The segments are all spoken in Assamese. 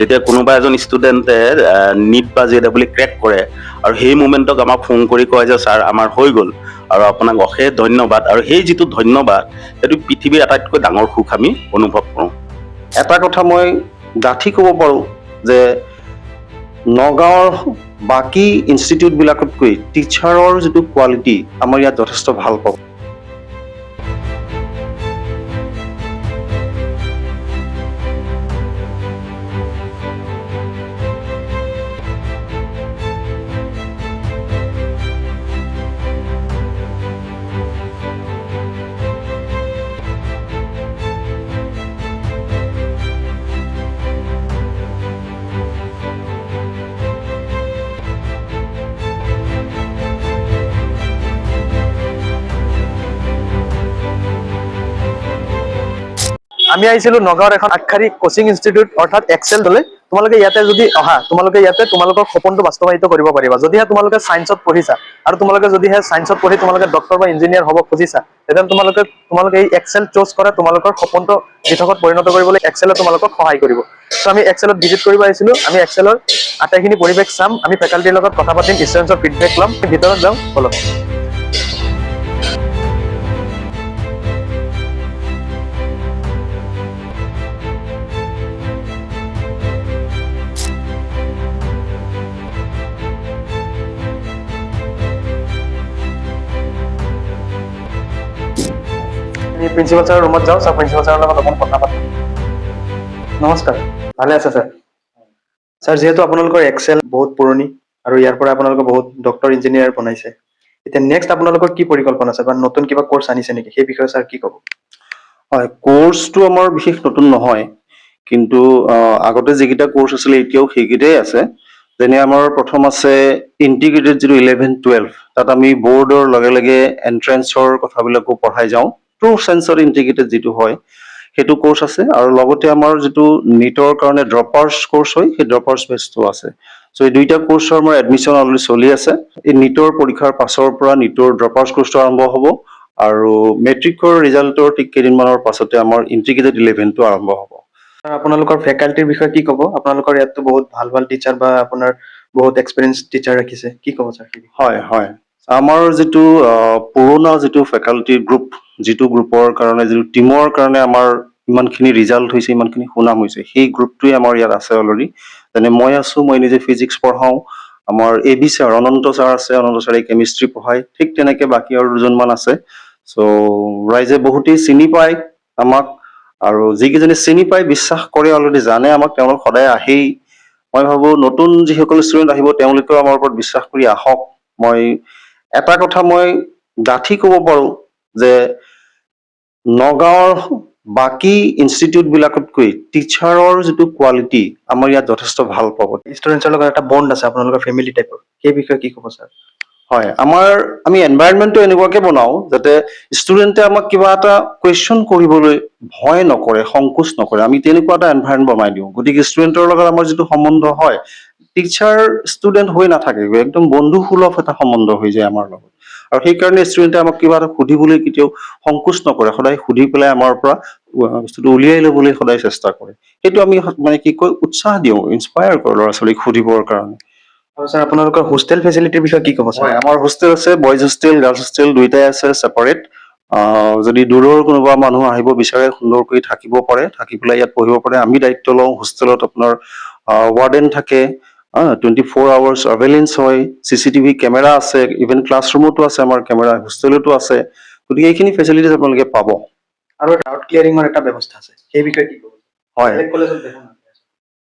যেতিয়া কোনোবা এজন ষ্টুডেণ্টে নিট বা JEE ক্ৰেক কৰে আৰু সেই মুমেণ্টক আমাক ফোন কৰি কয় যে ছাৰ আমাৰ হৈ গ'ল আৰু আপোনাক অশেষ ধন্যবাদ, আৰু সেই যিটো ধন্যবাদ সেইটো পৃথিৱীৰ আটাইতকৈ ডাঙৰ সুখ আমি অনুভৱ কৰোঁ। এটা কথা মই ডাঠি ক'ব পাৰোঁ যে নগাঁৱৰ বাকী ইনষ্টিটিউটবিলাকতকৈ টিচাৰৰ যিটো কোৱালিটি আমাৰ ইয়াত যথেষ্ট ভাল পাব। আমি আহিছিলো নগাঁৱৰ এখন আগশাৰী কোচিং ইনষ্টিটিউট অৰ্থাৎ এক্সেললৈ। তোমালোকে ইয়াতে যদি অহা, তোমালোকৰ সপোনটো বাস্তৱায়িত কৰিব পাৰিবা। যদিহে তোমালোকে ছায়েন্সত পঢ়িছা আৰু যদিহে ছায়েন্সত পঢ়ি তোমালোকে ডক্টৰ বা ইঞ্জিনিয়াৰ হ'ব খুজিছা, তেতিয়াহ'লে তোমালোকে এই এক্সেল চুজ কৰা, তোমালোকৰ সপোনটো দিঠকত পৰিণত কৰিবলৈ এক্সেলে তোমালোকক সহায় কৰিব। চ' আমি এক্সেলত ভিজিট কৰিব আহিছিলো। আমি এক্সেলৰ আটাইখিনি পৰিৱেশ চাম, আমি ফেকাল্টিৰ লগত কথা পাতিম, ষ্টুডেণ্টছৰ ফিডবেক ল'ম। ভিতৰত যাওঁ বলক। প্ৰিন্সিপাল ছাৰৰ ৰুমত যাওঁ, প্ৰিন্সিপাল ছাৰৰ লগত অকণ কথা পাতিম। নমস্কাৰ, ভালে আছে ছাৰ? ছাৰ, যিহেতু আপোনালোকৰ এক্সেল বহুত পুৰণি আৰু ইয়াৰ পৰা আপোনালোকে বহুত ডক্টৰ ইঞ্জিনিয়াৰ বনাইছে, এতিয়া নেক্সট আপোনালোকৰ কি পৰিকল্পনা আছে বা নতুন কিবা কোৰ্চ আনিছে নেকি, সেই বিষয়ে ছাৰ কি ক'ব? হয়, কোৰ্চটো আমাৰ বিশেষ নতুন নহয়, কিন্তু আগতে যিকেইটা কোৰ্চ আছিলে এতিয়াও সেইকেইটাই আছে। যেনে আমাৰ প্ৰথম আছে ইণ্টিগ্ৰেটেড যিটো 11-12, তাত আমি বৰ্ডৰ লগে লগে এণ্ট্ৰেঞ্চৰ কথাবিলাকো পঢ়াই যাওঁ। ট্ৰু চেন্সৰ ইণ্টিগ্ৰেটেড যিটো হয় সেইটো কোৰ্চ আছে, আৰু লগতে আমাৰ যিটো নিটৰ কাৰণে ড্ৰপাৰ্ছ কোৰ্চ হয় সেই ড্ৰপাৰ্ছ বেচটো আছে। চ' এই দুইটা কোৰ্চৰ আমাৰ এডমিশ্যন অলৰেডি চলি আছে। এই নিটৰ পৰীক্ষাৰ পাছৰ পৰা নিটৰ ড্ৰপাৰ্ছ কোৰ্চটো আৰম্ভ হ'ব, আৰু মেট্ৰিকৰ ৰিজাল্টৰ ঠিক কেইদিনমানৰ পাছতে আমাৰ ইণ্টিগ্ৰেটেড 11টো আৰম্ভ হ'ব। আপোনালোকৰ ফেকাল্টিৰ বিষয়ে কি ক'ব? আপোনালোকৰ ইয়াততো বহুত ভাল ভাল টিচাৰ বা আপোনাৰ বহুত এক্সপিৰিয়েঞ্চ টিচাৰ ৰাখিছে, কি ক'ব ছাৰ? হয়, আমাৰ যিটো পুৰণা যিটো ফেকাল্টি গ্ৰুপ, যিটো গ্ৰুপৰ কাৰণে, যিটো টিমৰ কাৰণে আমাৰ ইমানখিনি ৰিজাল্ট হৈছে, ইমানখিনি সুনাম হৈছে, সেই গ্ৰুপটোৱে আমাৰ ইয়াত আছে অলৰেডি। যেনে মই আছোঁ, মই নিজে ফিজিক্স পঢ়াওঁ। আমাৰ AB ছাৰ, অনন্ত ছাৰ আছে, অনন্ত ছাৰে কেমিষ্ট্ৰি পঢ়ায়। ঠিক তেনেকৈ বাকী আৰু দুজনমান আছে। চ' ৰাইজে বহুতেই চিনি পায় আমাক, আৰু যিকেইজনে চিনি পায়, বিশ্বাস কৰে, অলৰেডি জানে আমাক, তেওঁলোক সদায় আহেই। মই ভাবোঁ নতুন যিসকল ষ্টুডেণ্ট আহিব তেওঁলোকেও আমাৰ ওপৰত বিশ্বাস কৰি আহক। মই এটা কথা মই ডাঠি ক'ব পাৰোঁ যে নগাঁৱৰ বাকী ইনষ্টিটিউটবিলাকতকৈ টিচাৰৰ যিটো কোৱালিটি আমাৰ ইয়াত যথেষ্ট ভাল পাব। ষ্টুডেণ্টছৰ লগত এটা বণ্ড আছে আপোনালোকৰ ফেমিলি টাইপৰ, সেই বিষয়ে কি ক'ব ছাৰ? হয়, আমি এনভাইৰনমেণ্টটো এনেকুৱাকে বনাওঁ যাতে ষ্টুডেণ্টে আমাক কিবা এটা কুৱেশ্যন কৰিবলৈ ভয় নকৰে, সংকোচ নকৰে। আমি তেনেকুৱা এটা এনভাইৰনমেণ্ট বনাই দিওঁ। গতিকে ষ্টুডেণ্টৰ লগত আমাৰ যিটো সম্বন্ধ হয়, টিচাৰ ষ্টুডেণ্ট হৈ নাথাকে, একদম বন্ধুসুলভ এটা সম্বন্ধ হৈ যায় আমাৰ লগত। আৰু সেইকাৰণে ষ্টুডেণ্টে আমাক কিবা এটা সুধিবলৈ কেতিয়াও সংকোচ নকৰে, সদায় সুধি পেলাই আমাৰ পৰা বস্তুটো উলিয়াই ল'বলৈ সদায় চেষ্টা কৰে। সেইটো আমি উৎসাহ দিওঁ, ইনস্পায়াৰ কৰোঁ ল'ৰা ছোৱালীক সুধিবৰ কাৰণে। আৰু ছাৰ, আপোনালোকৰ হোষ্টেল ফেচিলিটিৰ বিষয়ে কি ক'ব ছাৰ? হয়, আমাৰ হোষ্টেল আছে, বইজ হোষ্টেল, গাৰ্লছ হোষ্টেল দুইটাই আছে ছেপাৰেট। যদি দূৰৰ কোনোবা মানুহ আহিব বিচাৰে, সুন্দৰকৈ থাকিব পাৰে, থাকি পেলাই ইয়াত পঢ়িব পাৰে। আমি দায়িত্ব লওঁ। হোষ্টেলত আপোনাৰ ৱাৰ্ডেন থাকে, 24 আৱাৰ্ছ ছাৰ্ভেইলেঞ্চ হয়, CCTV কেমেৰা আছে, ইভেন ক্লাছৰুমতো আছে আমাৰ কেমেৰা, হোষ্টেলতো আছে। গতিকে এইখিনি ফেচিলিটিজ আপোনালোকে পাব। আৰু ডাউট ক্লিয়াৰিঙৰ এটা ব্যৱস্থা আছে, সেই বিষয়ে কি ক'ব?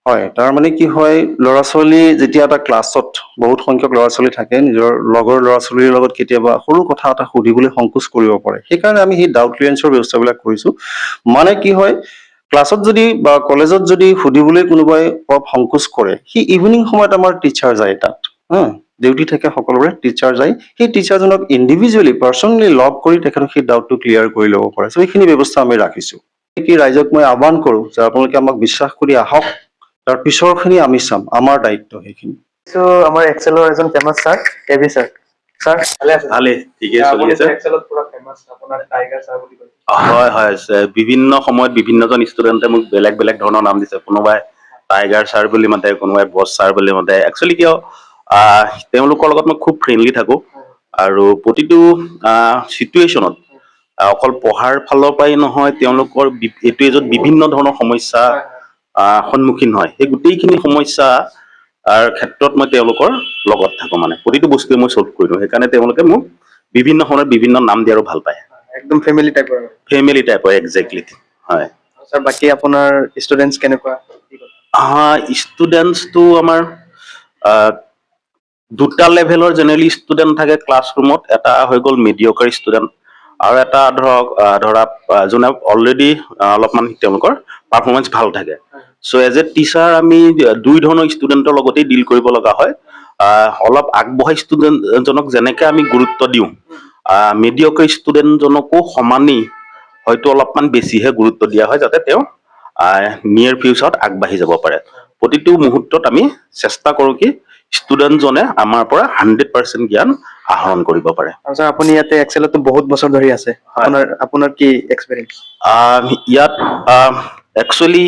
হয়, তাৰমানে কি হয়, ল'ৰা ছোৱালী যেতিয়া এটা ক্লাছত বহুত সংখ্যক ল'ৰা ছোৱালী থাকে, নিজৰ লগৰ ল'ৰা ছোৱালীৰ লগত কেতিয়াবা সৰু কথা এটা সুধিবলৈ সংকোচ কৰিব পাৰে। সেইকাৰণে আমি সেই ডাউট ক্লিয়াৰেঞ্চৰ ব্যৱস্থাবিলাক কৰিছোঁ। মানে কি হয়, ক্লাছত যদি বা কলেজত যদি সুধিবলৈ কোনোবাই অলপ সংকোচ কৰে, সি ইভিনিং সময়ত আমাৰ টিচাৰ যায় তাত, ডিউটি থাকে সকলোৰে, টিচাৰ যায়। সেই টিচাৰজনক ইণ্ডিভিজুৱেলি পাৰ্চনেলি লগ কৰি তেখেতক সেই ডাউটটো ক্লিয়াৰ কৰি ল'ব পাৰে। চ' এইখিনি ব্যৱস্থা আমি ৰাখিছোঁ। ৰাইজক মই আহ্বান কৰোঁ যে আপোনালোকে আমাক বিশ্বাস কৰি আহক, তাৰ পিছৰখিনি আমি চাম, আমাৰ দায়িত্ব সেইখিনি। আমাৰ এক্সেলৰ এজন famous sir, AB sir. Sir, ভালে আছে? ভালেই, ঠিকেই চলি আছে। এক্সেলত পুৰা ফেমাছ, আপোনাৰ টাইগাৰ ছাৰ বুলি কয়। হয়, বিভিন্ন সময়ত বিভিন্নজন ষ্টুডেণ্টে মোক বেলেগ বেলেগ ধৰণৰ নাম দিছে। কোনোবাই টাইগাৰ ছাৰ বুলি মাতে, কোনোবাই বছ ছাৰ বুলি মাতে। একচুৱেলি কিয় তেওঁলোকৰ লগত মই খুব ফ্ৰেণ্ডলি থাকোঁ আৰু প্ৰতিটো চিটুৱেশ্যনত অকল পঢ়াৰ ফালৰ পৰাই নহয়, তেওঁলোকৰ এইটো এজত বিভিন্ন ধৰণৰ সমস্যা সন্মুখীন হয়। সেই গোটেইখিনি সমস্যা ক্ষেত্ৰত মই তেওঁলোকৰ লগত থাকোঁ, মানে প্ৰতিটো বস্তুৱে মই চল্ভ কৰি দিওঁ। সেইকাৰণে তেওঁলোকে মোক বিভিন্ন সময়ত বিভিন্ন নাম দি আৰু ভাল পায়। একদম ফেমিলি টাইপৰ। ফেমিলি টাইপৰ, একজেক্টলি। হয়। ছাৰ বাকী আপোনাৰ ষ্টুডেণ্টছ কেনেকুৱা? ষ্টুডেণ্টছটো আমাৰ দুটা লেভেলৰ জেনেৰেলি ষ্টুডেণ্ট থাকে ক্লাছৰুমত। এটা হৈ গ'ল মিডিঅকাৰ ষ্টুডেণ্ট আৰু এটা ধৰা যোনে অলৰেডি অলপমান তেওঁলোকৰ পাৰফৰ্মেঞ্চ ভাল থাকে। চ' এজ এ টিচাৰ আমি দুই ধৰণৰ ষ্টুডেণ্টৰ লগতেই ডিল কৰিব লগা হয়। অলপ আগবঢ়া ষ্টুডেণ্টজনক যেনেকৈ আমি গুৰুত্ব দিওঁ, মিডিঅকাৰ ষ্টুডেণ্টজনকো সমানেই হয়তো অলপমান বেছিহে গুৰুত্ব দিয়া হয়, যাতে তেওঁ নিয়েৰ ফিউচাৰত আগবাঢ়ি যাব পাৰে। প্ৰতিটো মুহূৰ্তত আমি চেষ্টা কৰোঁ কি ষ্টুডেণ্টজনে আমাৰ পৰা 100% জ্ঞান আহৰণ কৰিব পাৰে। আৰু ছাৰ আপুনি ইয়াতে এক্সেলতো বহুত বছৰ ধৰি আছে, আপোনাৰ কি এক্সপিৰিয়েঞ্চ? ইয়াত একচুৱেলি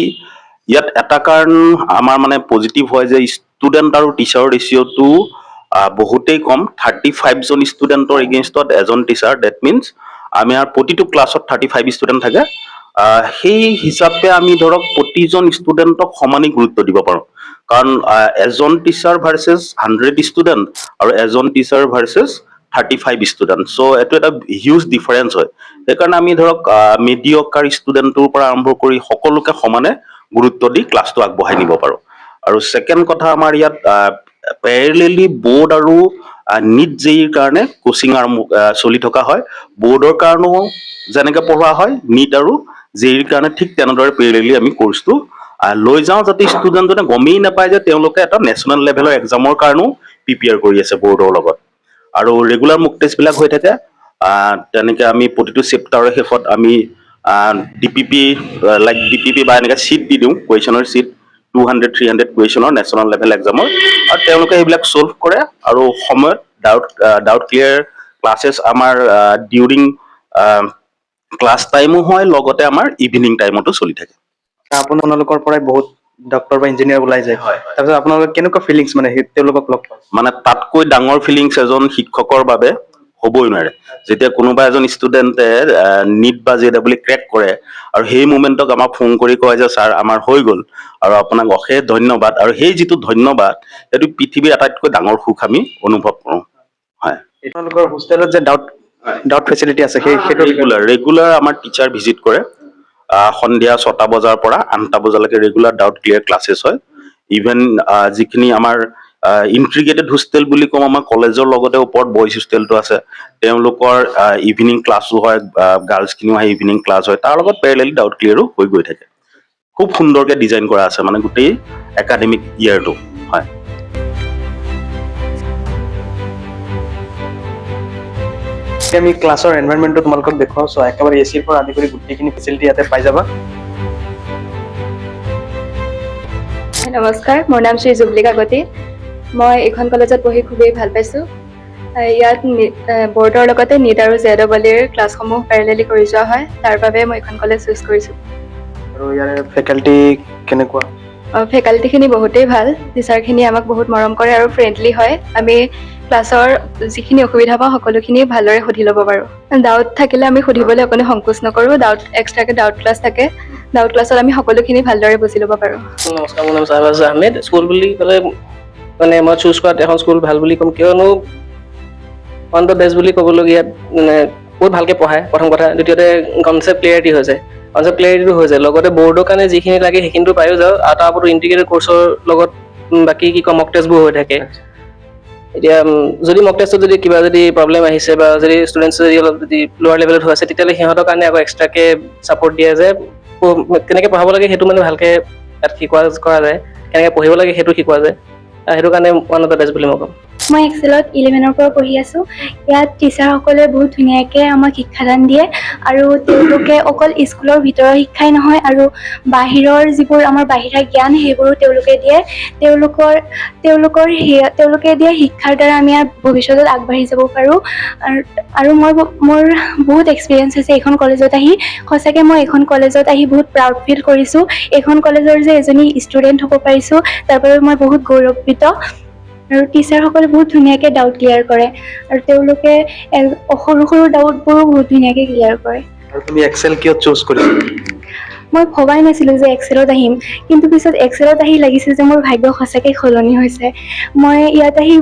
এটা কাৰণ আমাৰ মানে পজিটিভ হয় যে ষ্টুডেণ্ট আৰু টিচাৰৰ ৰেচিঅ'টো বহুতেই কম। 35 জন ষ্টুডেণ্টৰ এগেইনষ্টত এজন টিচাৰ। ডেট মিনছ আমাৰ প্ৰতিটো ক্লাছত 35 ষ্টুডেণ্ট থাকে। সেই হিচাপে আমি ধৰক প্ৰতিজন ষ্টুডেণ্টক সমানেই গুৰুত্ব দিব পাৰোঁ। কাৰণ এজন টিচাৰ ভাৰ্চেছ 100 ষ্টুডেণ্ট আৰু এজন টিচাৰ ভাৰ্চেছ 35 ষ্টুডেণ্ট। চ' এইটো এটা হিউজ ডিফাৰেঞ্চ হয়। সেইকাৰণে আমি ধৰক মিডিঅকাৰ ষ্টুডেণ্টৰ পৰা আৰম্ভ কৰি সকলোকে সমানে গুৰুত্ব দি ক্লাছটো আগবঢ়াই নিব পাৰোঁ। আৰু ছেকেণ্ড কথা, আমাৰ ইয়াত পেৰেলেলি বৰ্ড আৰু নিট জেইৰ কাৰণে কোচিং চলি থকা হয়। বৰ্ডৰ কাৰণেও যেনেকৈ পঢ়োৱা হয়, নিট আৰু জেইৰ কাৰণে ঠিক তেনেদৰে পেৰেলেলি আমি কৰ্চটো লৈ যাওঁ, যাতে ষ্টুডেণ্টজনে গমেই নাপায় যে তেওঁলোকে এটা নেশ্যনেল লেভেলৰ এক্সামৰ কাৰণেও প্ৰিপেয়াৰ কৰি আছে বৰ্ডৰ লগত। আৰু ৰেগুলাৰ মক টেষ্টবিলাক হৈ থাকে। তেনেকৈ আমি প্ৰতিটো চেপ্টাৰৰ শেষত আমি DPP বা এনেকৈ শ্বীট দি দিওঁ, কুৱেশ্যনৰ শ্বীট 200-300 কুৱেশ্যনৰ নেশ্যনেল লেভেল এক্সামৰ। আৰু তেওঁলোকে সেইবিলাক চল্ভ কৰে আৰু সময়ত ডাউট ক্লিয়াৰ ক্লাছেছ আমাৰ ডিউৰিং ক্লাছ টাইমো হয়, লগতে আমাৰ ইভিনিং টাইমতো চলি থাকে। আপোনালোকৰ পৰাই বহুত ডক্টৰ বা ইঞ্জিনিয়াৰ ওলাই যায়, তাৰপিছত আপোনালোকৰ কেনেকুৱা ফিলিংছ মানে তেওঁলোকক লগ পায়? মানে তাতকৈ ডাঙৰ ফিলিংছ এজন শিক্ষকৰ বাবে হ'বই নোৱাৰে। যেতিয়া কোনোবা এজন ষ্টুডেণ্টে নিট বা JEE ক্ৰেক কৰে আৰু সেই মুমেণ্টক আমাক ফোন কৰি কয় যে ছাৰ আমাৰ হৈ গ'ল আৰু আপোনাক অশেষ ধন্যবাদ, আৰু সেই যিটো ধন্যবাদ সেইটো পৃথিৱীৰ আটাইতকৈ ডাঙৰ সুখ আমি অনুভৱ কৰোঁ। হয়। আপোনালোকৰ হোষ্টেলত যে ডাউট ফেচিলিটি আছে, সেইটো ৰেগুলাৰ আমাৰ টিচাৰ ভিজিট কৰে। সন্ধিয়া 6টা বজাৰ পৰা 8টা বজালৈকে ৰেগুলাৰ ডাউট ক্লিয়াৰ ক্লাছেছ হয়। ইভেন যিখিনি আমাৰ ইণ্টিগ্ৰেটেড হোষ্টেল বুলি কওঁ, আমাৰ কলেজৰ লগতে ওপৰত বইজ হোষ্টেলটো আছে, তেওঁলোকৰ ইভিনিং ক্লাছো হয়। গাৰ্লছখিনিও আহে, ইভিনিং ক্লাছ হয়। তাৰ লগত পেৰেলেলি ডাউট ক্লিয়াৰো হৈ গৈ থাকে। খুব সুন্দৰকৈ ডিজাইন কৰা আছে মানে গোটেই একাডেমিক ইয়াৰটো। হয়। আমি ক্লাছৰ এনভাইৰনমেণ্টটো তোমালোকক দেখুৱাওঁ। চ' একেবাৰে এচিৰ পৰা আদি কৰি গোটেইখিনি ফেচিলিটি ইয়াতে পাই যাবা। নমস্কাৰ, মোৰ নাম শ্ৰী জুবলি কাকতি। মই এইখন কলেজত পঢ়ি খুবেই ভাল পাইছোঁ। ইয়াত বৰ্ডৰ লগতে নিট আৰু JEEৰ ক্লাছসমূহ পেৰেলেলি কৰি যোৱা হয়। তাৰ বাবে মই এইখন কলেজ চুজ কৰিছোঁ। আৰু ইয়াৰে ফেকাল্টি কেনেকুৱা? ফেকাল্টিখিনি বহুতেই ভাল। টিচাৰখিনি আমাক বহুত মৰম কৰে আৰু ফ্ৰেণ্ডলি হয়। আমি ক্লাছৰ যিখিনি অসুবিধা পাওঁ সকলোখিনি ভালদৰে সুধি ল'ব পাৰোঁ। ডাউট থাকিলে আমি সুধিবলৈ অকণো সংকোচ নকৰোঁ। এক্সট্ৰাকৈ ডাউট ক্লাছ থাকে। ডাউট ক্লাছত আমি সকলোখিনি ভালদৰে বুজি ল'ব পাৰোঁ। নমস্কাৰ, মোৰ নাম চাহবাজ আহমেদ। স্কুল বুলি ক'লে মানে মই চুজ কৰাত এখন স্কুল ভাল বুলি ক'ম, কিয়নো ওৱান দ্য বেষ্ট বুলি ক'বলগীয়া। মানে বহুত ভালকৈ পঢ়ায় প্ৰথম কথা। দ্বিতীয়তে কনচেপ্ট ক্লিয়াৰিটি হৈ যায়। লগতে বৰ্ডৰ কাৰণে যিখিনি লাগে সেইখিনিতো পায়ো যাওঁ। আৰু তাৰ ওপৰত ইণ্টিগ্ৰেটেড কোৰ্চৰ লগত বাকী কি কম মক টেষ্টবোৰ হৈ থাকে। এতিয়া যদি মক টেষ্টত যদি কিবা যদি প্ৰব্লেম আহিছে বা যদি ষ্টুডেণ্টছ যদি অলপ যদি লোৱাৰ লেভেলত হৈ আছে, তেতিয়াহ'লে সিহঁতৰ কাৰণে আকৌ এক্সট্ৰাকৈ ছাপৰ্ট দিয়া যায়। কেনেকৈ পঢ়াব লাগে সেইটো মানে ভালকৈ তাত কৰা যায়। কেনেকৈ পঢ়িব লাগে সেইটো শিকোৱা যায়। সেইটো কাৰণে ওৱান অফ দ্য বেষ্ট বুলি মই ক'ম। মই এক্সেলত 11ৰ পৰা পঢ়ি আছোঁ। ইয়াত টিচাৰসকলে বহুত ধুনীয়াকৈ আমাক শিক্ষাদান দিয়ে আৰু তেওঁলোকে অকল স্কুলৰ ভিতৰৰ শিক্ষাই নহয় আৰু বাহিৰৰ যিবোৰ আমাৰ বাহিৰা জ্ঞান সেইবোৰো তেওঁলোকে দিয়ে। তেওঁলোকে দিয়া শিক্ষাৰ দ্বাৰা আমি ভৱিষ্যতত আগবাঢ়ি যাব পাৰোঁ আৰু মোৰ বহুত এক্সপিৰিয়েঞ্চ হৈছে এইখন কলেজত আহি। সঁচাকৈ মই এইখন কলেজত আহি বহুত প্ৰাউড ফিল কৰিছোঁ। এইখন কলেজৰ যে এজনী ষ্টুডেণ্ট হ'ব পাৰিছোঁ তাৰ বাবে মই বহুত গৌৰৱান্বিত। আৰু টিচাৰসকলে বহুত ধুনীয়াকৈ ডাউট ক্লিয়াৰ কৰে আৰু তেওঁলোকে সৰু সৰু ডাউটবোৰো বহুত ধুনীয়াকৈ ক্লিয়াৰ কৰে। আৰু তুমি এক্সেল কিয় চুজ কৰিছা? মই ভবাই নাছিলোঁ যে এক্সেলত আহিম, কিন্তু পিছত এক্সেলত আহি লাগিছে যে মোৰ ভাগ্য সঁচাকৈ সলনি হৈছে। মই ইয়াত আহি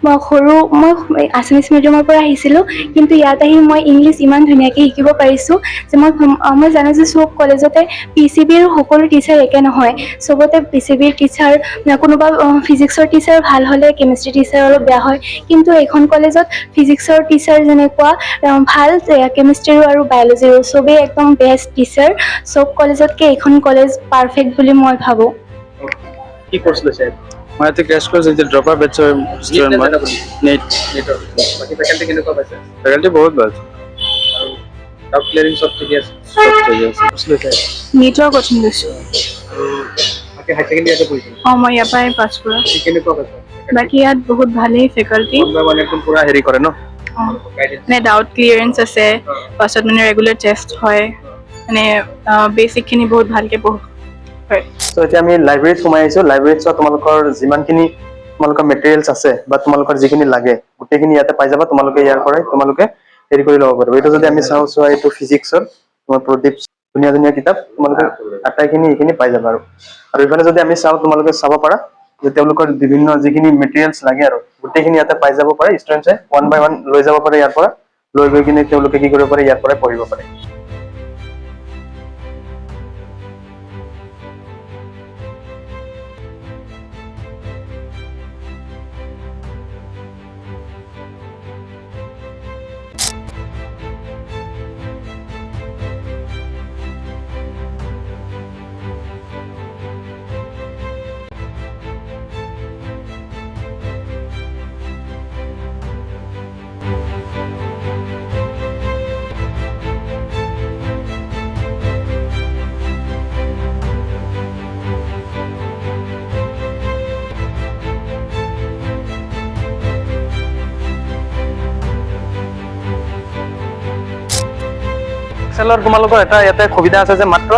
মই আছামিছ মিডিয়ামৰ পৰা আহিছিলোঁ, কিন্তু ইয়াত আহি মই ইংলিছ ইমান ধুনীয়াকৈ শিকিব পাৰিছোঁ যে মই জানো যে চব কলেজতে PCBৰ সকলো টিচাৰ একে নহয়। চবতে PCBৰ টিচাৰ কোনোবা ফিজিক্সৰ টিচাৰ ভাল হ'লে কেমেষ্ট্ৰি টিচাৰ অলপ বেয়া হয়, কিন্তু এইখন কলেজত ফিজিক্সৰ টিচাৰ যেনেকুৱা ভাল, কেমেষ্ট্ৰিৰো আৰু বায়'লজিৰো চবেই একদম বেষ্ট টিচাৰ। চব কলেজতকৈ এইখন কলেজ পাৰফেক্ট বুলি মই ভাবোঁ। কি কোৰ্চ লৈছে? মই ইয়াতে ক্ৰেছ কোৰ্চ এতিয়া ড্ৰপাৰ বেটছৰ ষ্টুডেণ্ট মই নেট বাকী ফেকাল্টি কেনেকুৱা পাইছে? ফেকাল্টি বহুত ভাল আৰু ডাউট ক্লিয়াৰিং চব ঠিকে আছে? চব ঠিক আছে। কোৰ্চ লৈছে? নীটৰ কোচিং লৈছোঁ। আৰু বাকী হাই ছেকেণ্ডেৰী ইয়াতে পঢ়িছে? মই ইয়াৰ পৰাই পাছ কৰা। কেনেকুৱা পাইছে? বাকী ইয়াত বহুত ভালেই ফেকাল্টি। মানে একদম পুৰা হেৰি কৰে ন? মানে ডাউট ক্লিয়াৰেঞ্চ আছে, পাছত মানে ৰেগুলাৰ টেষ্ট হয়, মানে বেচিকখিনি বহুত ভালকৈ হয়। চ' এতিয়া আমি লাইব্ৰেৰীত সোমাই আহিছোঁ। লাইব্ৰেৰীত চোৱা তোমালোকৰ যিমানখিনি তোমালোকৰ মেটেৰিয়েলছ আছে বা তোমালোকৰ যিখিনি লাগে গোটেইখিনি ইয়াতে পাই যাবা। তোমালোকে ইয়াৰ পৰাই হেৰি কৰি ল'ব পাৰিবা। এইটো যদি আমি চোৱা এইটো ফিজিক্সৰ তোমাৰ প্ৰদীপ ধুনীয়া ধুনীয়া কিতাপ তোমালোকে আটাইখিনি এইখিনি পাই যাবা। আৰু ইফালে যদি আমি চাওঁ তোমালোকে চাব পাৰা যে তেওঁলোকৰ বিভিন্ন যিখিনি মেটেৰিয়েলছ লাগে আৰু গোটেইখিনি ইয়াতে পাই যাব পাৰে। ষ্টুডেণ্টছে 1 by 1 লৈ যাব পাৰে ইয়াৰ পৰা, লৈ গৈ কিনে তেওঁলোকে কি কৰিব পাৰে ইয়াৰ পৰাই পঢ়িব পাৰে। এক্সেলৰ তোমালোকৰ এটা ইয়াতে সুবিধা আছে যে মাত্ৰ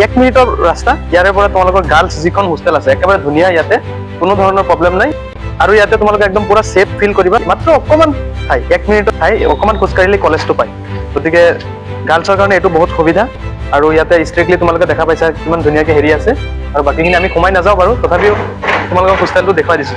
1 মিনিটৰ ৰাস্তা ইয়াৰে পৰা তোমালোকৰ গাৰ্লছ যিখন হোষ্টেল আছে একেবাৰে ধুনীয়া, ইয়াতে কোনো ধৰণৰ প্ৰব্লেম নাই। আৰু ইয়াতে তোমালোকে একদম পুৰা ছেফ ফিল কৰিবা। মাত্ৰ অকণমান ঠাই, 1 মিনিটৰ ঠাই, অকণমান খোজকাঢ়িলে কলেজটো পায়। গতিকে গাৰ্লছৰ কাৰণে এইটো বহুত সুবিধা। আৰু ইয়াতে ষ্ট্ৰিক্টলি তোমালোকে দেখা পাইছা কিমান ধুনীয়াকৈ হেৰি আছে। আৰু বাকীখিনি আমি সোমাই নাযাওঁ বাৰু, তথাপিও তোমালোকৰ হোষ্টেলটো দেখুৱাই দিছোঁ।